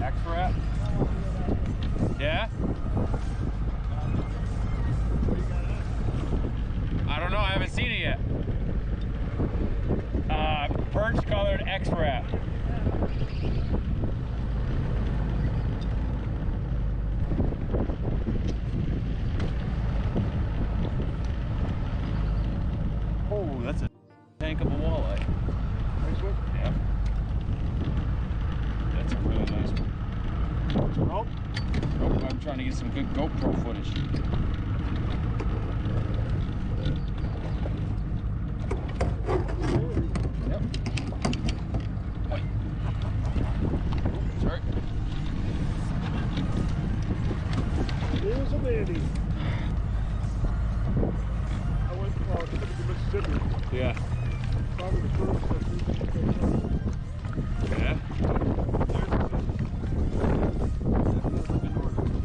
X-Wrap. Yeah? I don't know, I haven't seen it yet. Birch colored X-Wrap. Oh, that's a tank of a walleye. Nice one? Yeah. That's a really nice one. Nope. Nope, I'm trying to get some good GoPro footage. Yep. Oi. Oh, sorry. Here's a baby. I went to Mississippi. Yeah. Probably the first that Yeah?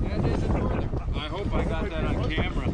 Yeah, it is a northern. I hope I got that on camera.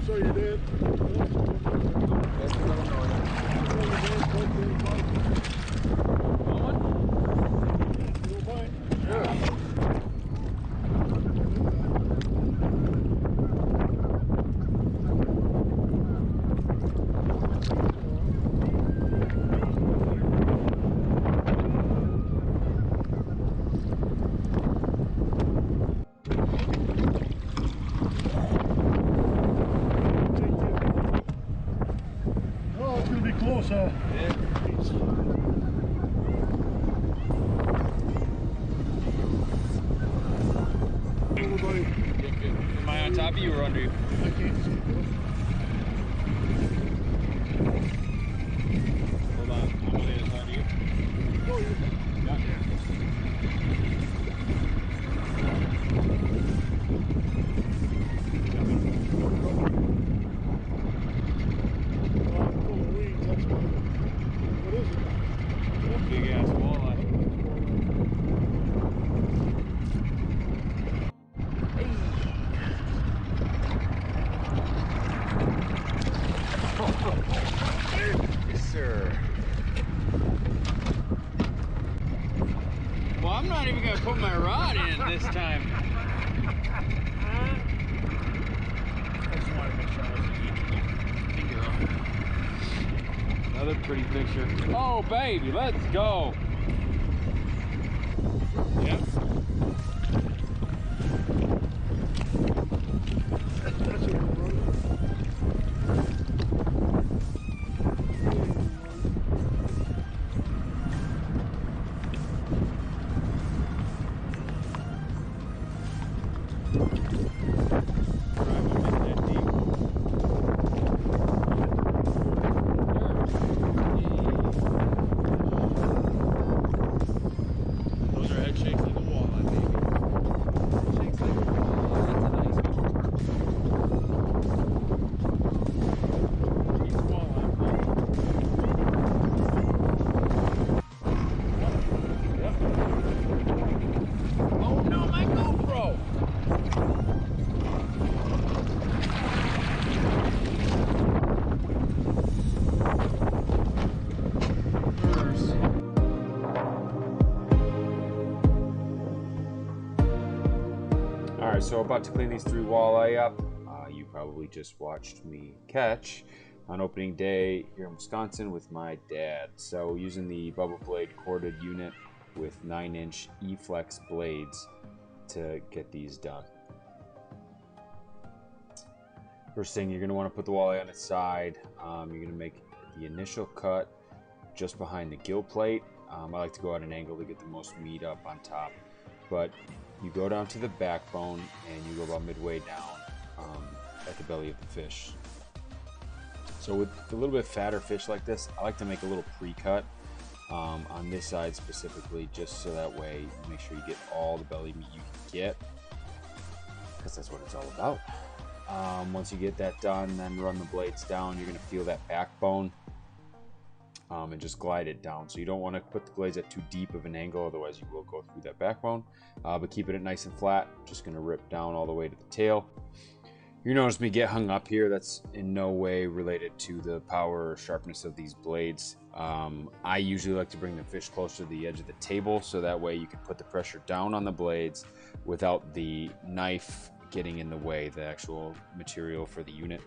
So you're dead. Close, huh? Yeah. Everybody. Am I on top of you or under you? I can't see. Hold on, I'm gonna lay this under you. Oh, yeah. Big ass walleye. Yes, sir. Well, I'm not even gonna put my rod in this time. I just want to make sure I wasn't eating my finger on it. Another pretty picture. Oh, baby, let's go. Yep. so about to clean these 3 walleye up. You probably just watched me catch on opening day here in Wisconsin with my dad. So using the Bubble Blade corded unit with 9-inch E-Flex blades to get these done. First thing, you're going to want to put the walleye on its side. You're going to make the initial cut just behind the gill plate. I like to go at an angle to get the most meat up on top. But you go down to the backbone and you go about midway down at the belly of the fish. So with a little bit fatter fish like this, I like to make a little pre-cut on this side specifically, just so that way you make sure you get all the belly meat you can get, because that's what it's all about. Once you get that done, then run the blades down. You're going to feel that backbone and just glide it down. So you don't want to put the blades at too deep of an angle, otherwise you will go through that backbone. But keeping it nice and flat, just going to rip down all the way to the tail. You notice me get hung up here. That's in no way related to the power or sharpness of these blades. I usually like to bring the fish closer to the edge of the table, so that way you can put the pressure down on the blades without the knife getting in the way, the actual material for the unit.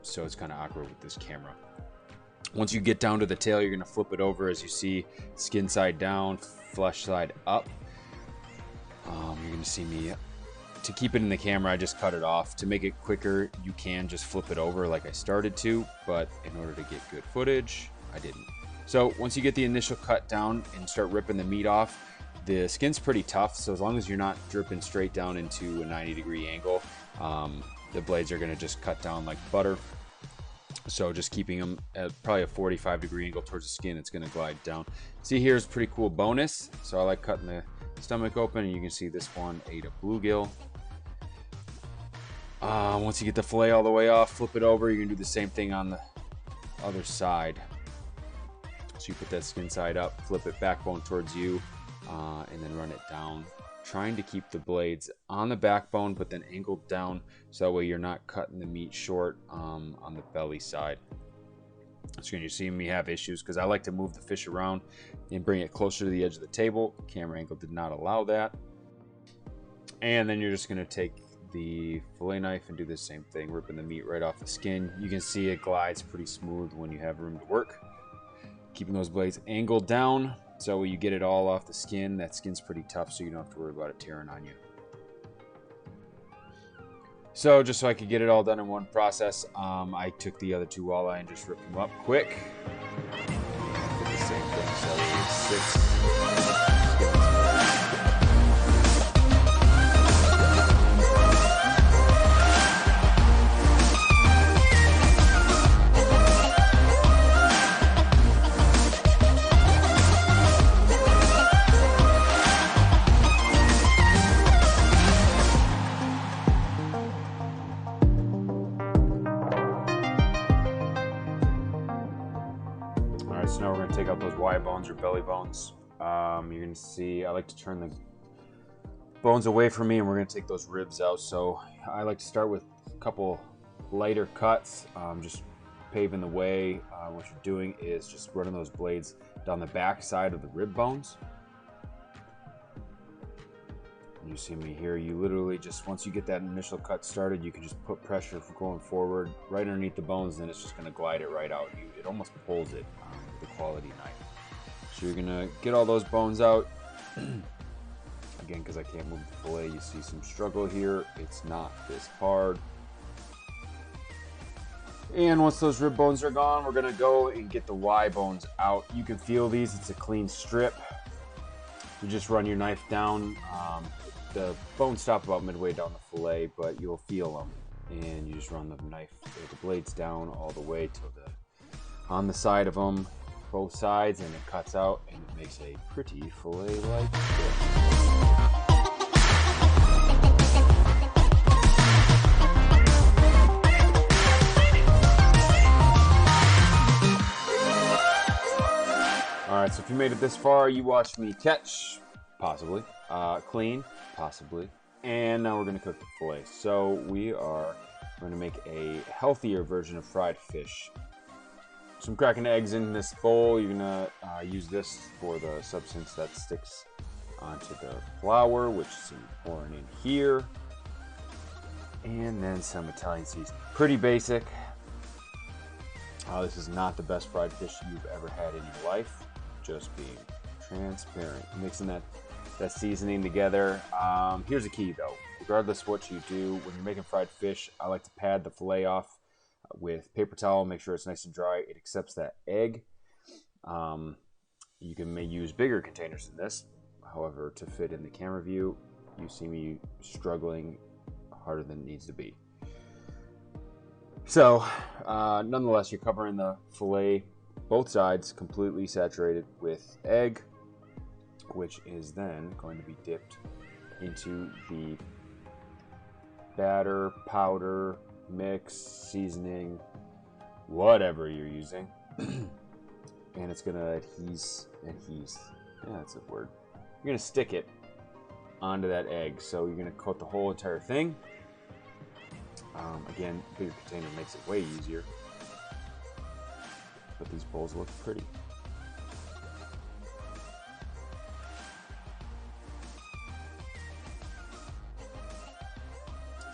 So it's kind of awkward with this camera. Once you get down to the tail, you're going to flip it over, as you see, skin side down, flesh side up. You're going to see me, to keep it in the camera, I just cut it off. To make it quicker, you can just flip it over like I started to, but in order to get good footage, I didn't. So once you get the initial cut down and start ripping the meat off, the skin's pretty tough, so as long as you're not dripping straight down into a 90-degree angle, the blades are going to just cut down like butter. So just keeping them at probably a 45-degree angle towards the skin, it's going to glide down. See, here's a pretty cool bonus. So I like cutting the stomach open, and you can see this one ate a bluegill. Once you get the fillet all the way off, flip it over. You're going to do the same thing on the other side. So you put that skin side up, flip it backbone towards you, and then run it down, trying to keep the blades on the backbone but then angled down, so that way you're not cutting the meat short on the belly side. So you see me have issues because I like to move the fish around and bring it closer to the edge of the table. Camera angle did not allow that. And then you're just going to take the fillet knife and do the same thing, ripping the meat right off the skin. You can see it glides pretty smooth when you have room to work. Keeping those blades angled down, so you get it all off the skin. That skin's pretty tough, so you don't have to worry about it tearing on you. So just so I could get it all done in one process, I took the other 2 walleye and just ripped them up quick. Did the same thing, so we had 6. So now we're going to take out those Y bones or belly bones. You're going to see I like to turn the bones away from me, and we're going to take those ribs out. So I like to start with a couple lighter cuts, just paving the way. What you're doing is just running those blades down the back side of the rib bones. You see me here, you literally just, once you get that initial cut started, you can just put pressure for going forward right underneath the bones, and it's just going to glide it right out. It almost pulls it with a quality knife. So you're going to get all those bones out. Again, because I can't move the fillet, you see some struggle here. It's not this hard. And once those rib bones are gone, we're going to go and get the Y bones out. You can feel these, it's a clean strip. You just run your knife down. The bones stop about midway down the fillet, but you'll feel them. And you just run the knife, the blades down all the way to on the side of them, both sides, and it cuts out, and it makes a pretty fillet like this. Alright, so if you made it this far, you watched me catch, possibly, clean, possibly, and now we're going to cook the fillet. So we are going to make a healthier version of fried fish. So I'm cracking eggs in this bowl. You're going to use this for the substance that sticks onto the flour, which is pouring in here. And then some Italian seasoning. Pretty basic. This is not the best fried fish you've ever had in your life. Just being transparent. Mixing that seasoning together. Here's the key though. Regardless of what you do, when you're making fried fish, I like to pad the fillet off with paper towel. Make sure it's nice and dry. It accepts that egg. You may use bigger containers than this. However, to fit in the camera view, you see me struggling harder than it needs to be. So, nonetheless, you're covering the fillet, both sides, completely saturated with egg, which is then going to be dipped into the batter, powder, mix, seasoning, whatever you're using. And it's going to adhese, yeah, that's a word. You're going to stick it onto that egg. So you're going to coat the whole entire thing. Again, bigger container makes it way easier. But these bowls look pretty.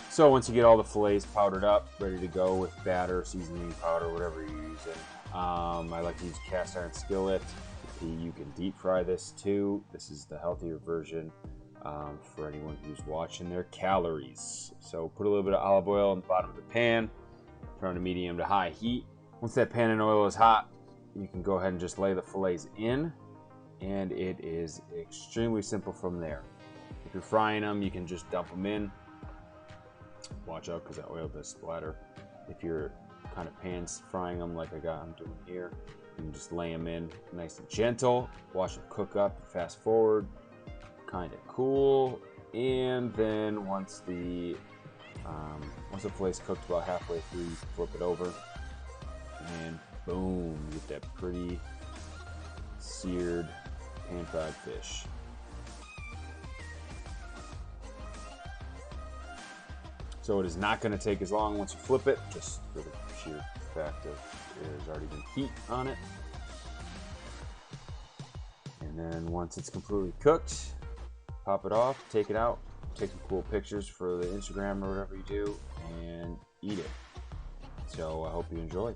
So once you get all the fillets powdered up, ready to go with batter, seasoning powder, whatever you're using. I like to use a cast iron skillet. You can deep fry this too. This is the healthier version for anyone who's watching their calories. So put a little bit of olive oil on the bottom of the pan, turn to medium to high heat. Once that pan and oil is hot, you can go ahead and just lay the fillets in, and it is extremely simple from there. If you're frying them, you can just dump them in. Watch out because that oil does splatter. If you're kind of pan frying them like I'm doing here, you can just lay them in nice and gentle. Watch them cook up, fast forward, kind of cool. And then once the filet's cooked about halfway through, you flip it over, and boom, you get that pretty seared pan fried fish. So it is not going to take as long once you flip it, just for the sheer fact of there's already been heat on it. And then once it's completely cooked, pop it off, take it out, take some cool pictures for the Instagram or whatever you do, and eat it. So I hope you enjoyed.